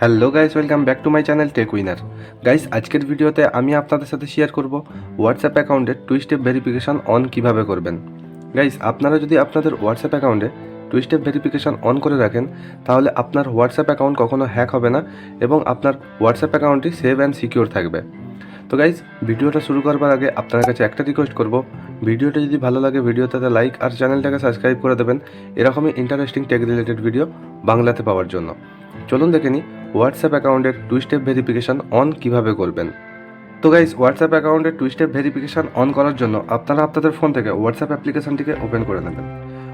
Hello guys, welcome back to my channel tech winner. Guys, আজকের ভিডিওতে আমি আপনাদের সাথে শেয়ার করব হোয়াটসঅ্যাপ অ্যাকাউন্টে টু স্টেপ ভেরিফিকেশন অন কিভাবে করবেন। গাইস, আপনারা যদি আপনাদের হোয়াটসঅ্যাপ অ্যাকাউন্টে টু স্টেপ ভেরিফিকেশন অন করে রাখেন, তাহলে আপনার হোয়াটসঅ্যাপ অ্যাকাউন্ট কখনো হ্যাক হবে না এবং আপনার হোয়াটসঅ্যাপ অ্যাকাউন্টটি সেভ অ্যান্ড সিকিউর থাকবে। তো গাইস, ভিডিওটা শুরু করবার আগে আপনার কাছে একটা রিকোয়েস্ট করব, ভিডিওটা যদি ভালো লাগে ভিডিওটাতে লাইক আর চ্যানেলটাকে সাবস্ক্রাইব করে দেবেন এরকমই ইন্টারেস্টিং টেক রিলেটেড ভিডিও বাংলাতে পাওয়ার জন্য। চলুন দেখে নিই হোয়াটসঅ্যাপ অ্যাকাউন্টের টু স্টেপ ভেরিফিকেশন অন কিভাবে করবেন। তো গাইস, হোয়াটসঅ্যাপ অ্যাকাউন্টের টু স্টেপ ভেরিফিকেশন অন করার জন্য আপনারা আপনাদের ফোন থেকে হোয়াটসঅ্যাপ অ্যাপ্লিকেশনটিকে ওপেন করে নেবেন।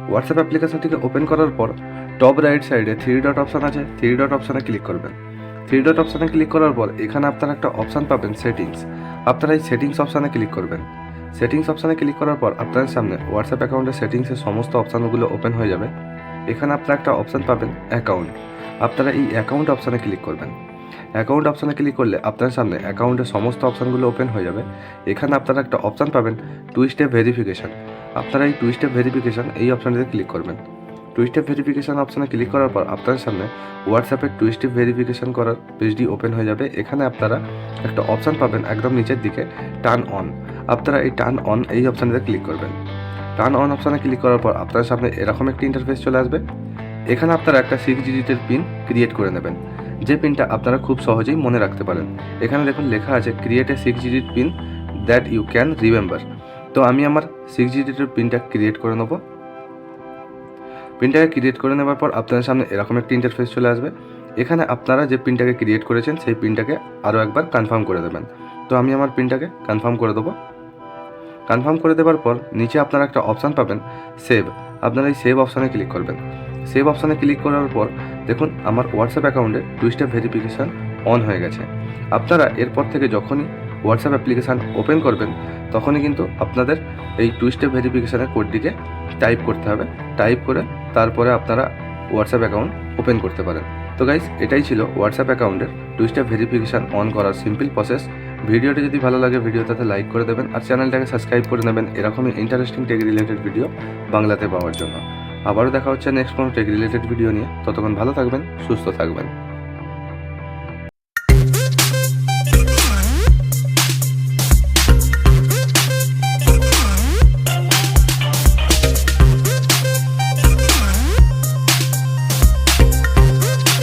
হোয়াটসঅ্যাপ অ্যাপ্লিকেশনটিকে ওপেন করার পর টপ রাইট সাইডে থ্রি ডট অপশান আছে, থ্রি ডট অপশানে ক্লিক করবেন। থ্রি ডট অপশানে ক্লিক করার পর এখানে আপনারা একটা অপশান পাবেন সেটিংস। আপনারা এই সেটিংস অপশানে ক্লিক করবেন। সেটিংস অপশানে ক্লিক করার পর আপনাদের সামনে হোয়াটসঅ্যাপ অ্যাকাউন্টের সেটিংসের সমস্ত অপশানগুলো ওপেন হয়ে যাবে। এখানে আপনারা একটা অপশান পাবেন অ্যাকাউন্ট। আপনারা এই অ্যাকাউন্ট অপশানে ক্লিক করবেন। অ্যাকাউন্ট অপশানে ক্লিক করলে আপনার সামনে অ্যাকাউন্টের সমস্ত অপশানগুলো ওপেন হয়ে যাবে। এখানে আপনারা একটা অপশান পাবেন টু স্টেপ ভেরিফিকেশন। আপনারা এই টু স্টেপ ভেরিফিকেশন এই অপশানটিতে ক্লিক করবেন। টু স্টেপ ভেরিফিকেশন অপশানে ক্লিক করার পর আপনার সামনে হোয়াটসঅ্যাপের টু স্টেপ ভেরিফিকেশন করার পেজটি ওপেন হয়ে যাবে। এখানে আপনারা একটা অপশান পাবেন একদম নিচের দিকে, টার্ন অন। আপনারা এই টার্ন অন এই অপশানটিতে ক্লিক করবেন। টার্ন অন অপশানে ক্লিক করার পর আপনার সামনে এরকম একটি ইন্টারফেস চলে আসবে। এখানে আপনারা একটা 6 ডিজিটের পিন ক্রিয়েট করে নেবেন, যে পিনটা আপনারা খুব সহজেই মনে রাখতে পারেন। এখানে দেখুন লেখা আছে create a 6 digit pin that you can remember. তো আমি আমার 6 ডিজিটের পিনটা ক্রিয়েট করে নেব। পিনটাকে ক্রিয়েট করে নেওয়ার পর আপনাদের সামনে এরকম একটি ইন্টারফেস চলে আসবে। এখানে আপনারা যে পিনটাকে ক্রিয়েট করেছেন সেই পিনটাকে আরও একবার কনফার্ম করে দেবেন। তো আমি আমার পিনটাকে কনফার্ম করে দেবো। কনফার্ম করে দেওয়ার পর নিচে আপনারা একটা অপশান পাবেন সেভ। আপনারা এই সেভ অপশানে ক্লিক করবেন। সেভ অপশানে ক্লিক করার পর দেখুন আমার হোয়াটসঅ্যাপ অ্যাকাউন্টে টু স্টেপ ভেরিফিকেশান অন হয়ে গেছে। আপনারা এরপর থেকে যখনই হোয়াটসঅ্যাপ অ্যাপ্লিকেশান ওপেন করবেন তখনই কিন্তু আপনাদের এই টু স্টেপ ভেরিফিকেশানের কোডটিকে টাইপ করতে হবে। টাইপ করে তারপরে আপনারা হোয়াটসঅ্যাপ অ্যাকাউন্ট ওপেন করতে পারেন। তো গাইস, এটাই ছিল হোয়াটসঅ্যাপ অ্যাকাউন্টের টু স্টেপ ভেরিফিকেশান অন করার সিম্পল প্রসেস। ভিডিওটি যদি ভালো লাগে ভিডিওটাতে লাইক করে দেবেন আর চ্যানেলটাকে সাবস্ক্রাইব করে নেবেন এরকমই ইন্টারেস্টিং টেক রিলেটেড ভিডিও বাংলাতে পাওয়ার জন্য। আবারও দেখা হচ্ছে নেক্সট কোনো টেক রিলেটেড ভিডিও নিয়ে। ততক্ষণ ভালো থাকবেন, সুস্থ থাকবেন।